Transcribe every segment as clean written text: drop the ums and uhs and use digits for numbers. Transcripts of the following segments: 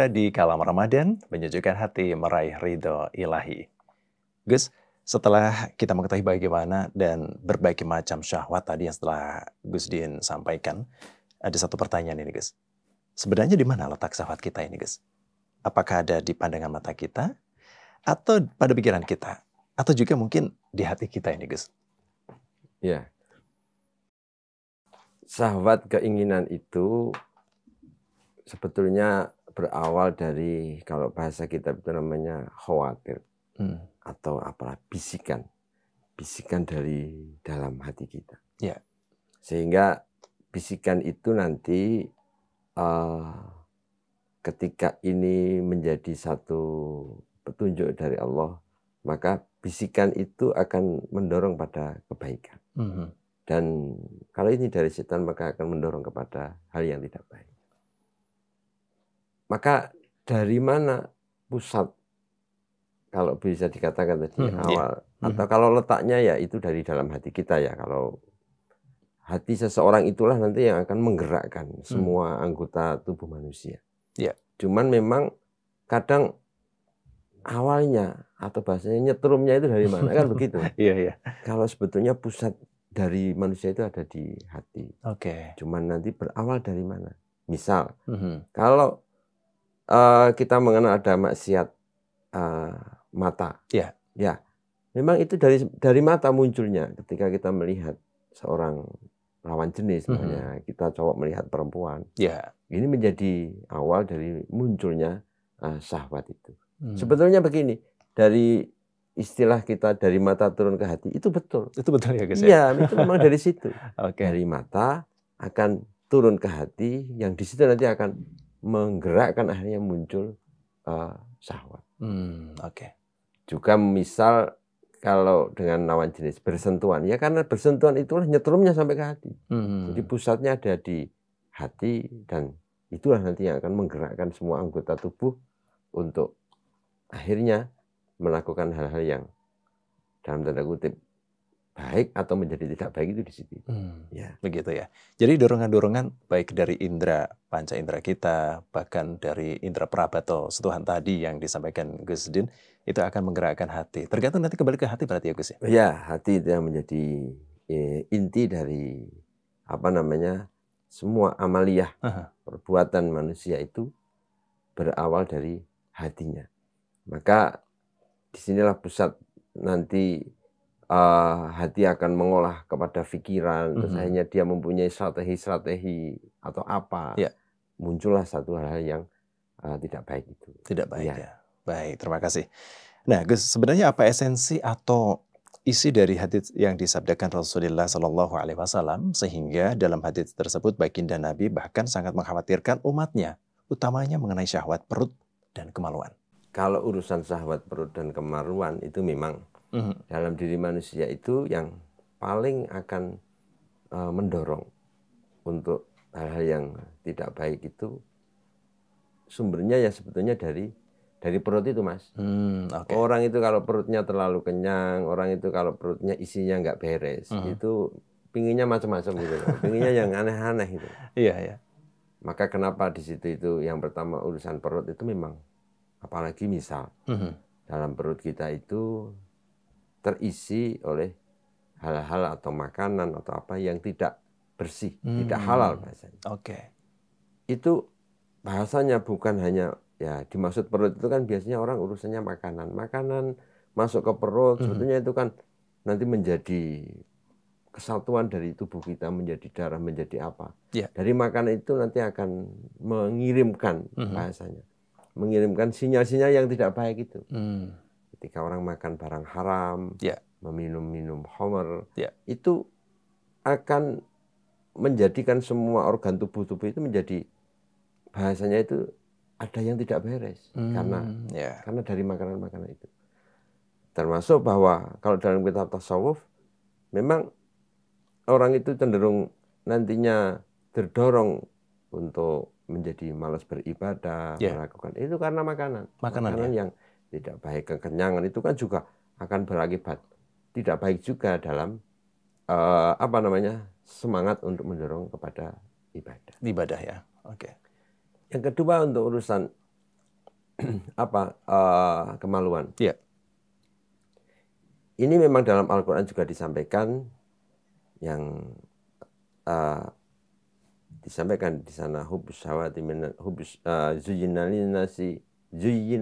kita di Kalam Ramadan, menyejukkan hati meraih ridho ilahi. Gus, setelah kita mengetahui bagaimana dan berbagai macam syahwat tadi yang setelah Gus Din sampaikan, ada satu pertanyaan ini, Gus. Sebenarnya di mana letak syahwat kita ini, Gus? Apakah ada di pandangan mata kita, atau pada pikiran kita, atau juga mungkin di hati kita ini, Gus? Ya, syahwat keinginan itu sebetulnya berawal dari, kalau bahasa kita itu namanya khawatir, atau apalah, bisikan dari dalam hati kita. Ya. Sehingga bisikan itu nanti ketika ini menjadi satu petunjuk dari Allah, maka bisikan itu akan mendorong pada kebaikan. Dan kalau ini dari setan, maka akan mendorong kepada hal yang tidak baik. Maka dari mana pusat, kalau bisa dikatakan tadi awal, atau kalau letaknya ya itu dari dalam hati kita ya. Kalau hati seseorang itulah nanti yang akan menggerakkan semua anggota tubuh manusia. Cuman memang kadang awalnya atau bahasanya nyetrumnya itu dari mana, kan begitu. Kalau sebetulnya pusat dari manusia itu ada di hati. Cuman nanti berawal dari mana. Misal, kalau kita mengenal ada maksiat mata. Ya, memang itu dari mata munculnya. Ketika kita melihat seorang lawan jenis, misalnya kita cowok melihat perempuan, ini menjadi awal dari munculnya syahwat itu. Sebetulnya begini, dari istilah kita dari mata turun ke hati, itu betul. Itu betul ya, guys? Iya, itu memang dari situ. Dari mata akan turun ke hati, yang di situ nanti akan menggerakkan, akhirnya muncul syahwat. Juga misal kalau dengan lawan jenis bersentuhan, ya karena bersentuhan itulah nyetrumnya sampai ke hati. Jadi pusatnya ada di hati, dan itulah nanti yang akan menggerakkan semua anggota tubuh untuk akhirnya melakukan hal-hal yang dalam tanda kutip baik atau menjadi tidak baik, itu di situ. Begitu ya. Jadi dorongan-dorongan baik dari indera panca indera kita, bahkan dari indera peraba atau sentuhan tadi yang disampaikan Gus Din, itu akan menggerakkan hati. Tergantung nanti kembali ke hati berarti ya, Gus ya? Ya, hati itu yang menjadi inti dari semua amaliyah perbuatan manusia itu berawal dari hatinya. Maka disinilah pusat nanti hati akan mengolah kepada pikiran, terus akhirnya dia mempunyai strategi atau apa, muncullah satu hal yang tidak baik itu. Tidak baik ya. Baik, terima kasih. Nah, Gus, sebenarnya apa esensi atau isi dari hadits yang disabdakan Rasulullah Shallallahu Alaihi Wasallam sehingga dalam hadits tersebut baginda Nabi bahkan sangat mengkhawatirkan umatnya, utamanya mengenai syahwat perut dan kemaluan? Kalau urusan syahwat perut dan kemaluan itu memang dalam diri manusia itu yang paling akan mendorong untuk hal-hal yang tidak baik itu, sumbernya ya sebetulnya dari perut itu, Mas. Orang itu kalau perutnya terlalu kenyang, orang itu kalau perutnya isinya nggak beres, itu pinginnya macam-macam gitu, pinginnya yang aneh-aneh gitu. Maka kenapa di situ itu yang pertama urusan perut itu memang, apalagi misal dalam perut kita itu terisi oleh hal-hal atau makanan atau apa yang tidak bersih, tidak halal bahasanya. Itu bahasanya bukan hanya ya dimaksud perut itu kan biasanya orang urusannya makanan masuk ke perut, sebetulnya itu kan nanti menjadi kesatuan dari tubuh kita, menjadi darah, menjadi apa. Dari makanan itu nanti akan mengirimkan bahasanya, mengirimkan sinyal-sinyal yang tidak baik itu. Ketika orang makan barang haram, meminum khamr, itu akan menjadikan semua organ tubuh itu menjadi, bahasanya itu ada yang tidak beres karena dari makanan-makanan itu. Termasuk bahwa kalau dalam kitab tasawuf memang orang itu cenderung nantinya terdorong untuk menjadi malas beribadah, melakukan itu karena makanan yang tidak baik. Kekenyangan itu kan juga akan berakibat tidak baik juga dalam semangat untuk mendorong kepada ibadah. Ibadah ya. Yang kedua untuk urusan kemaluan. Iya. Ini memang dalam Al-Quran juga disampaikan yang disampaikan di sana hubbus syahawati minan zuyyina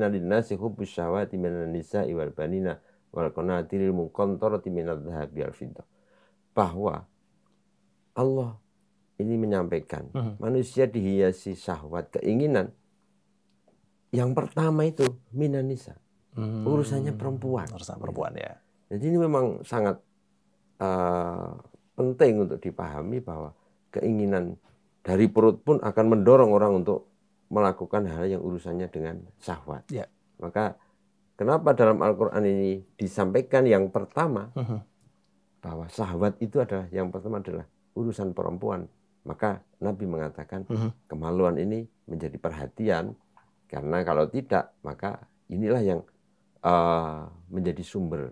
linnasi hubbus syahawati minan nisa'i wal banina wal qanatiril muqantarati minadh dhahabi wal fiddah. Bahwa Allah ini menyampaikan manusia dihiasi syahwat, keinginan. Yang pertama itu minan nisa. Urusannya perempuan. Urusan perempuan ya. Jadi ini memang sangat penting untuk dipahami bahwa keinginan dari perut pun akan mendorong orang untuk melakukan hal yang urusannya dengan syahwat. Ya. Maka kenapa dalam Al-Quran ini disampaikan yang pertama bahwa syahwat itu adalah yang pertama adalah urusan perempuan. Maka Nabi mengatakan kemaluan ini menjadi perhatian, karena kalau tidak maka inilah yang menjadi sumber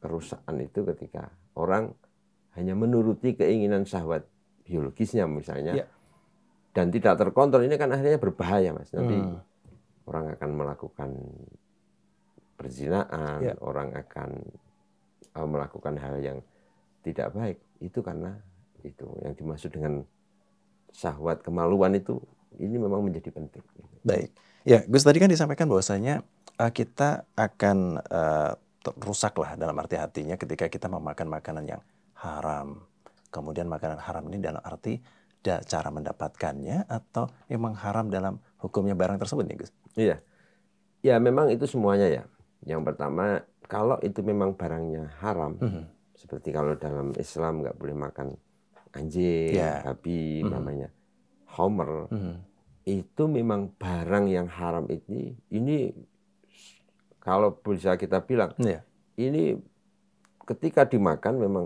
kerusakan itu ketika orang hanya menuruti keinginan syahwat biologisnya misalnya, dan tidak terkontrol. Ini kan akhirnya berbahaya, Mas. Nanti orang akan melakukan perzinaan, orang akan melakukan hal yang tidak baik. Itu karena itu yang dimaksud dengan syahwat kemaluan itu, ini memang menjadi penting. Baik. Ya, Gus tadi kan disampaikan bahwasanya kita akan rusak lah dalam arti hatinya ketika kita memakan makanan yang haram. Kemudian makanan haram ini dalam arti cara mendapatkannya atau memang haram dalam hukumnya barang tersebut nih, Gus? Iya. Ya memang itu semuanya ya. Yang pertama, kalau itu memang barangnya haram, seperti kalau dalam Islam nggak boleh makan anjing, babi, namanya homer, itu memang barang yang haram ini kalau bisa kita bilang, ini ketika dimakan memang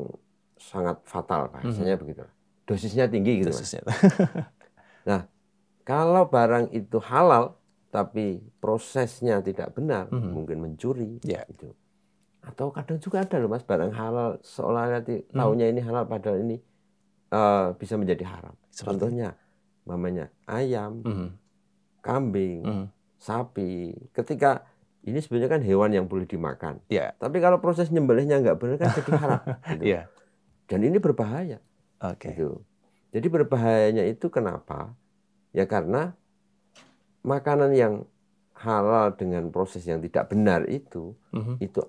sangat fatal, bahasanya begitu. Dosisnya tinggi gitu. Nah, kalau barang itu halal tapi prosesnya tidak benar, mungkin mencuri, gitu. Atau kadang juga ada loh, Mas, barang halal seolah-olah taunya ini halal padahal ini bisa menjadi haram. Contohnya, namanya ayam, kambing, sapi. Ketika ini sebenarnya kan hewan yang boleh dimakan. Tapi kalau proses nyembelihnya nggak benar kan jadi haram. Gitu. Dan ini berbahaya. Gitu. Jadi berbahayanya itu kenapa? Ya karena makanan yang halal dengan proses yang tidak benar itu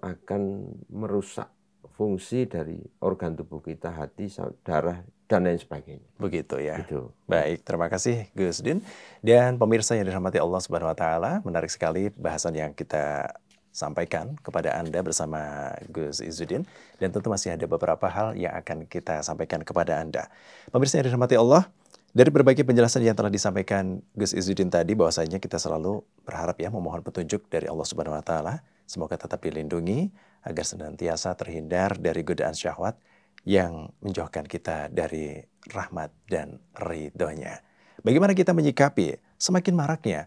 akan merusak fungsi dari organ tubuh kita, hati, darah, dan lain sebagainya. Begitu ya. Gitu. Baik, terima kasih Gus Din. Dan pemirsa yang dirahmati Allah Subhanahu wa taala, menarik sekali bahasan yang kita sampaikan kepada Anda bersama Gus Izzuddin, dan tentu masih ada beberapa hal yang akan kita sampaikan kepada Anda. Pemirsa yang dirahmati Allah, dari berbagai penjelasan yang telah disampaikan Gus Izzuddin tadi, bahwasanya kita selalu berharap ya memohon petunjuk dari Allah Subhanahu wa taala, semoga tetap dilindungi agar senantiasa terhindar dari godaan syahwat yang menjauhkan kita dari rahmat dan ridhonya. Bagaimana kita menyikapi semakin maraknya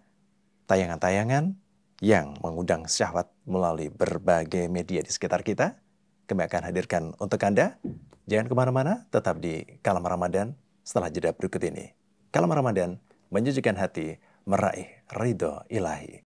tayangan-tayangan yang mengundang syahwat melalui berbagai media di sekitar kita? Kami akan hadirkan untuk Anda. Jangan kemana-mana, tetap di Kalam Ramadan setelah jeda berikut ini. Kalam Ramadan, menyejukkan hati, meraih ridho ilahi.